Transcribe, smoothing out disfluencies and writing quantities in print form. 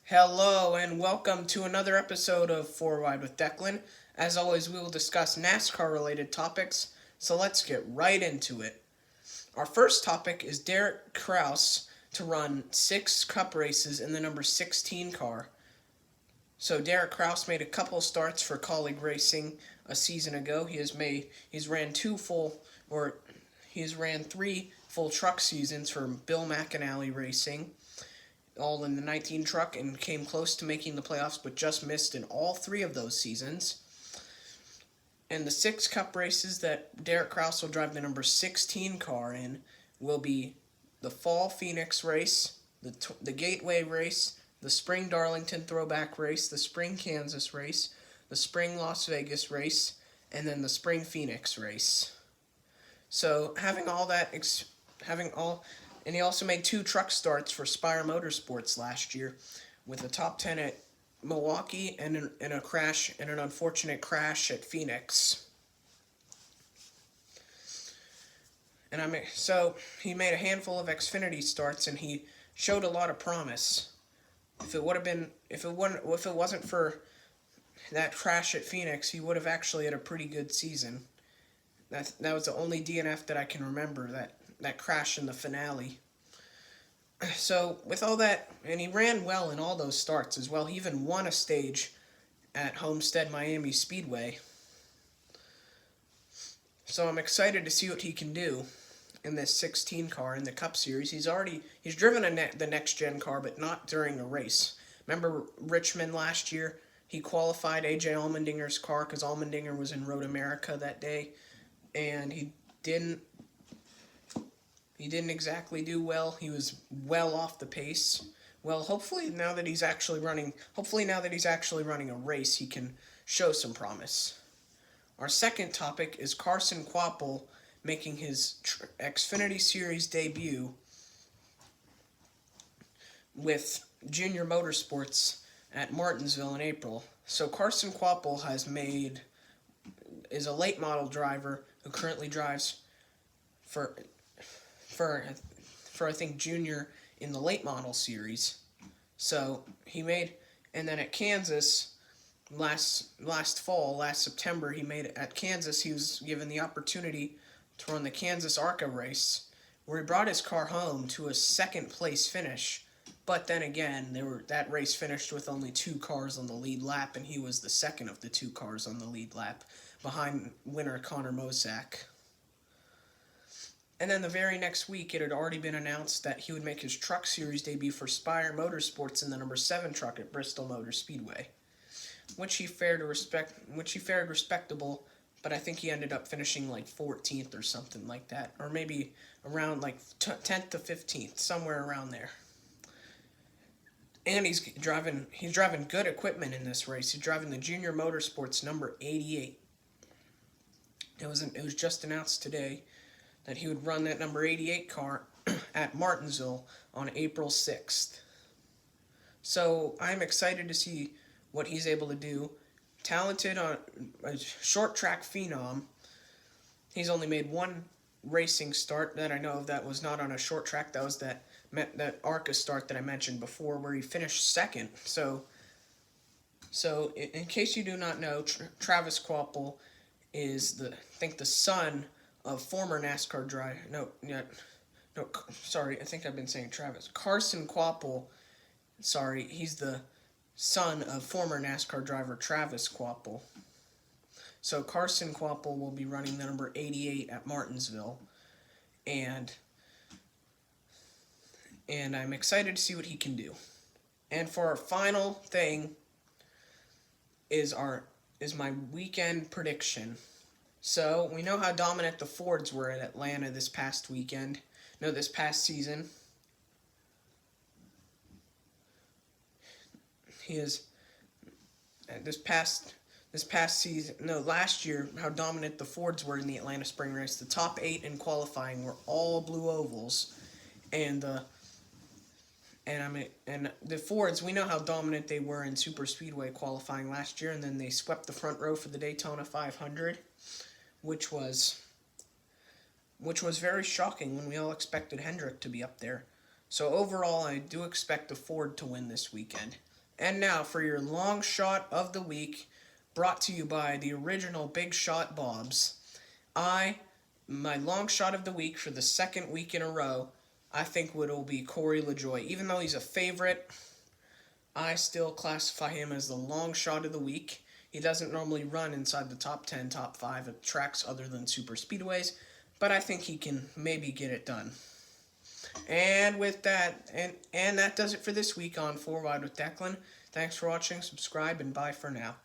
Hello and welcome to another episode of Four Wide with Declan. As always, we will discuss NASCAR related topics, so let's get right into it. Our first topic is Derek Kraus to run 6 cup races in the number 16 car. So Derek Kraus made a couple starts for Colleague Racing a season ago. He's ran three full truck seasons for Bill McAnally Racing, all in the 19 truck, and came close to making the playoffs but just missed in all 3 of those seasons. And the 6 cup races that Derek Kraus will drive the number 16 car in will be the Fall Phoenix race, the Gateway race, the Spring Darlington Throwback race, the Spring Kansas race, the Spring Las Vegas race, and then the Spring Phoenix race. So and he also made 2 truck starts for Spire Motorsports last year, with a top 10 at Milwaukee and an unfortunate crash at Phoenix. So he made a handful of Xfinity starts and he showed a lot of promise. If it wasn't for that crash at Phoenix, he would have actually had a pretty good season. That was the only DNF that I can remember, that crash in the finale. So with all that, and he ran well in all those starts as well. He even won a stage at Homestead Miami Speedway. So I'm excited to see what he can do in this 16 car in the Cup Series. He's driven the next gen car, but not during a race. Remember Richmond last year? He qualified AJ Allmendinger's car because Allmendinger was in Road America that day, and he didn't exactly do well. He was well off the pace. Well, hopefully now that he's actually running a race, he can show some promise. Our second topic is Carson Kvapil making his Xfinity Series debut with Junior Motorsports at Martinsville in April. So Carson Kvapil is a late model driver who currently drives for I think Junior in the late model series. So and then at Kansas last September, at Kansas he was given the opportunity to run the Kansas ARCA race, where he brought his car home to a second place finish. But then again, that race finished with only 2 cars on the lead lap, and he was the second of the 2 cars on the lead lap, behind winner Connor Mosack. And then the very next week, it had already been announced that he would make his Truck Series debut for Spire Motorsports in the number 7 truck at Bristol Motor Speedway, which he fared respectable, but I think he ended up finishing like 14th or something like that, or maybe around like 10th to 15th, somewhere around there. And he's driving good equipment in this race. He's driving the Junior Motorsports number 88. It was just announced today that he would run that number 88 car at Martinsville on April 6th. So I'm excited to see what he's able to do. Talented, on a short track phenom. He's only made 1 racing start that I know of that was not on a short track. That was that ARCA start that I mentioned before, where he finished second. So in case you do not know, Travis Kvapil is the son of former NASCAR driver. Sorry, I think I've been saying Travis. Carson Kvapil, sorry, he's the son of former NASCAR driver Travis Kvapil. So Carson Kvapil will be running the number 88 at Martinsville, and I'm excited to see what he can do. And for our final thing is my weekend prediction. So we know how dominant the Fords were at Atlanta this past season. Last year, how dominant the Fords were in the Atlanta Spring Race. The top 8 in qualifying were all blue ovals, and the Fords, we know how dominant they were in Super Speedway qualifying last year, and then they swept the front row for the Daytona 500, which was very shocking when we all expected Hendrick to be up there. So overall, I do expect the Ford to win this weekend. And now for your long shot of the week, brought to you by the original Big Shot Bobs. My long shot of the week for the second week in a row, I think it will be Corey LaJoie. Even though he's a favorite, I still classify him as the long shot of the week. He doesn't normally run inside the top 10, top 5 at tracks other than super speedways, but I think he can maybe get it done. And with that, and that does it for this week on 4 Wide with Declan. Thanks for watching, subscribe, and bye for now.